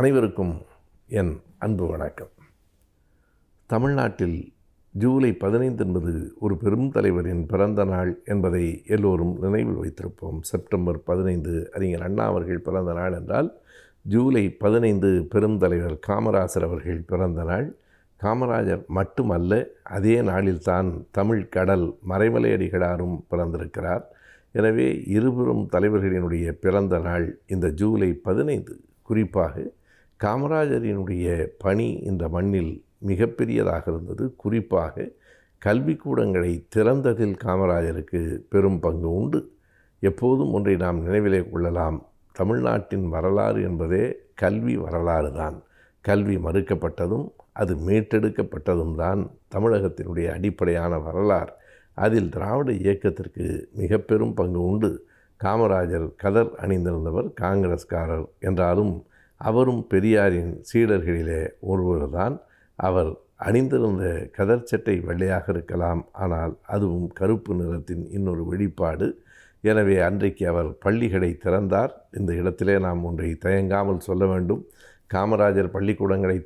அனைவருக்கும் என் அன்பு வணக்கம். தமிழ்நாட்டில் ஜூலை 15 என்பது ஒரு பெரும் தலைவரின் பிறந்த நாள் என்பதை எல்லோரும் நினைவில் வைத்திருப்போம். செப்டம்பர் 15 அறிஞர் அண்ணா அவர்கள் பிறந்த நாள் என்றால், ஜூலை 15 பெரும் தலைவர் காமராஜர் அவர்கள் பிறந்த நாள். காமராஜர் மட்டுமல்ல, அதே நாளில்தான் தமிழ் கடல் மறைமலை அடிகளாரும் பிறந்திருக்கிறார். எனவே இருபெரும் தலைவர்களினுடைய பிறந்த நாள் இந்த ஜூலை 15. குறிப்பாக காமராஜரினுடைய பணி இந்த மண்ணில் மிகப்பெரியதாக இருந்தது. குறிப்பாக கல்விக்கூடங்களை திறந்ததில் காமராஜருக்கு பெரும் பங்கு உண்டு. எப்போதும் ஒன்றை நாம் நினைவிலே கொள்ளலாம். தமிழ்நாட்டின் வரலாறு என்பதே கல்வி வரலாறு தான். கல்வி மறுக்கப்பட்டதும் அது மீட்டெடுக்கப்பட்டதும் தான் தமிழகத்தினுடைய அடிப்படையான வரலாறு. அதில் திராவிட இயக்கத்திற்கு மிக பெரும் பங்கு உண்டு. காமராஜர் கதர் அணிந்திருந்தவர், காங்கிரஸ்காரர் என்றாலும் அவரும் பெரியாரின் சீடர்களிலே ஒருவர்தான். அவர் அணிந்திருந்த கதர் சட்டை வெள்ளையாக இருக்கலாம், ஆனால் அதுவும் கருப்பு நிறத்தின் இன்னொரு வெளிப்பாடு. எனவே அன்றைக்கு அவர் பள்ளிகளை திறந்தார். இந்த இடத்திலே நாம் ஒன்றை தயங்காமல் சொல்ல வேண்டும். காமராஜர் பள்ளிக்கூடங்களை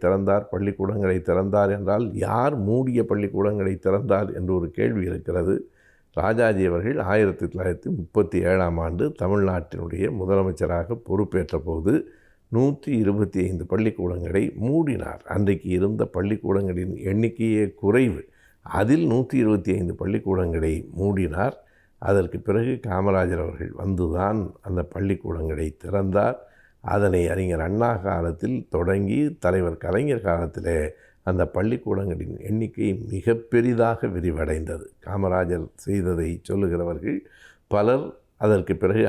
திறந்தார் என்றால் யார் மூடிய பள்ளிக்கூடங்களை திறந்தார் என்று ஒரு கேள்வி இருக்கிறது. ராஜாஜி அவர்கள் 1937ஆம் ஆண்டு தமிழ்நாட்டினுடைய முதலமைச்சராக பொறுப்பேற்ற போது 125 பள்ளிக்கூடங்களை மூடினார். அன்றைக்கு இருந்த பள்ளிக்கூடங்களின் எண்ணிக்கையே குறைவு. அதில் 125 பள்ளிக்கூடங்களை மூடினார். அதற்கு பிறகு காமராஜர் அவர்கள் வந்துதான் அந்த பள்ளிக்கூடங்களை திறந்தார். அதனை அறிஞர் அண்ணா காலத்தில் தொடங்கி தலைவர் கலைஞர் காலத்திலே அந்த பள்ளிக்கூடங்களின் எண்ணிக்கை மிக பெரிதாக விரிவடைந்தது. காமராஜர் செய்ததை சொல்லுகிறவர்கள் பலர். அதற்கு பிறகு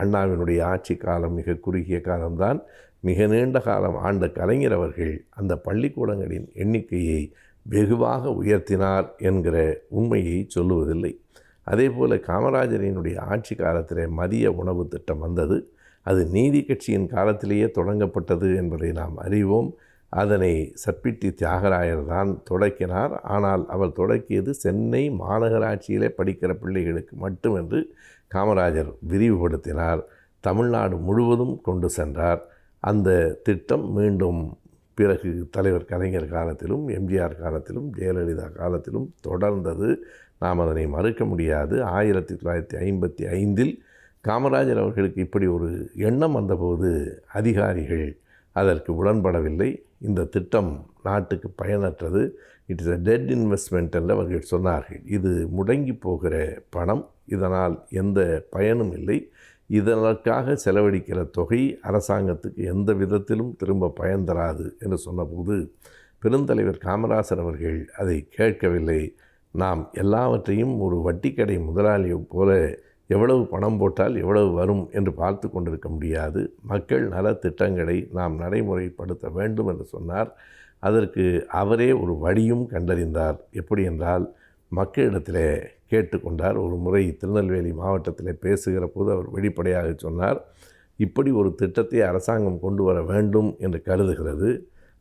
அண்ணாவினுடைய ஆட்சி காலம் மிக குறுகிய காலம்தான். மிக நீண்ட காலம் ஆண்ட கலைஞர் அவர்கள் அந்த பள்ளிக்கூடங்களின் எண்ணிக்கையை வெகுவாக உயர்த்தினார் என்கிற உண்மையை சொல்லுவதில்லை. அதே போல் காமராஜரினுடைய ஆட்சி காலத்திலே மதிய உணவு திட்டம் வந்தது. அது நீதி கட்சியின் காலத்திலேயே தொடங்கப்பட்டது என்பதை நாம் அறிவோம். அதனை சர்பிட்டி தியாகராயர் தான் தொடக்கினார். ஆனால் அவர் தொடக்கியது சென்னை மாநகராட்சியிலே படிக்கிற பிள்ளைகளுக்கு மட்டுமென்று காமராஜர் விரிவுபடுத்தினார். தமிழ்நாடு முழுவதும் கொண்டு சென்றார். அந்த திட்டம் மீண்டும் பிறகு தலைவர் கலைஞர் காலத்திலும், எம்ஜிஆர் காலத்திலும், ஜெயலலிதா காலத்திலும் தொடர்ந்தது. நாம் அதனை மறுக்க முடியாது. 1955இல் காமராஜர் அவர்களுக்கு இப்படி ஒரு எண்ணம் வந்தபோது அதிகாரிகள் அதற்கு உடன்படவில்லை. இந்த திட்டம் நாட்டுக்கு பயனற்றது, it is a dead investment என்று அவர்கள் சொன்னார்கள். இது முடங்கி போகிற பணம், இதனால் எந்த பயனும் இல்லை, இதற்காக செலவழிக்கிற தொகை அரசாங்கத்துக்கு எந்த விதத்திலும் திரும்ப பயன் தராது என்று சொன்னபோது பெருந்தலைவர் காமராஜர் அவர்கள் அதை கேட்கவில்லை. நாம் எல்லாவற்றையும் ஒரு வட்டிக்கடை முதலாளியை போல எவ்வளவு பணம் போட்டால் எவ்வளவு வரும் என்று பார்த்து கொண்டிருக்க முடியாது. மக்கள் நல திட்டங்களை நாம் நடைமுறைப்படுத்த வேண்டும் என்று சொன்னார். அதற்கு அவரே ஒரு வழியும் கண்டறிந்தார். எப்படி என்றால், மக்களிடத்திலே கேட்டுக்கொண்டார். ஒரு முறை திருநெல்வேலி மாவட்டத்தில் பேசுகிற போது அவர் வெளிப்படையாக சொன்னார், இப்படி ஒரு திட்டத்தை அரசாங்கம் கொண்டு வர வேண்டும் என்று கருதுகிறது.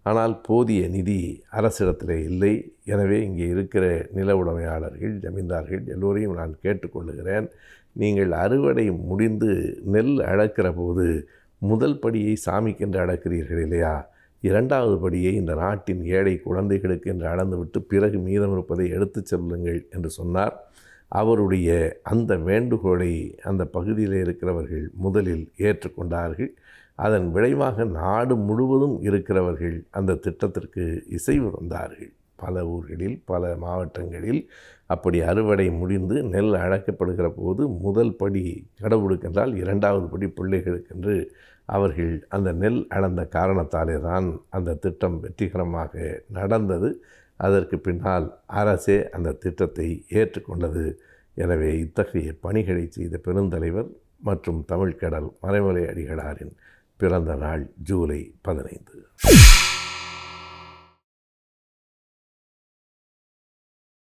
ஆனால் போதிய நிதி அரசிடத்தில் இல்லை. எனவே இங்கே இருக்கிற நில உடைமையாளர்கள், ஜமீன்தார்கள் எல்லோரையும் நான் கேட்டுக்கொள்ளுகிறேன், நீங்கள் அறுவடை முடிந்து நெல் அழக்கிற போது முதல் படியை சாமிக்கென்று அடக்கிறீர்கள் இல்லையா, இரண்டாவது படியை இந்த நாட்டின் ஏழை குழந்தைகளுக்கு என்று அளந்துவிட்டு பிறகு மீதம் இருப்பதை எடுத்துச் செல்லுங்கள் என்று சொன்னார். அவருடைய அந்த வேண்டுகோளை அந்த பகுதியில் இருக்கிறவர்கள் முதலில் ஏற்றுக்கொண்டார்கள். அதன் விளைவாக நாடு முழுவதும் இருக்கிறவர்கள் அந்த திட்டத்திற்கு இசைவு தந்தார்கள். பல ஊர்களில், பல மாவட்டங்களில் அப்படி அறுவடை முடிந்து நெல் அழைக்கப்படுகிற போது முதல் படி கடவுளுக்கென்றால் இரண்டாவது படி பிள்ளைகளுக்கென்று அவர்கள் அந்த நெல் அளந்த காரணத்தாலே தான் அந்த திட்டம் வெற்றிகரமாக நடந்தது. அதற்கு பின்னால் அரசே அந்த திட்டத்தை ஏற்றுக்கொண்டது. எனவே இத்தகைய பணிகளை செய்த பெருந்தலைவர் மற்றும் தமிழ்கடல் மறைமலை அடிகளாரின் பிறந்த நாள் ஜூலை 15.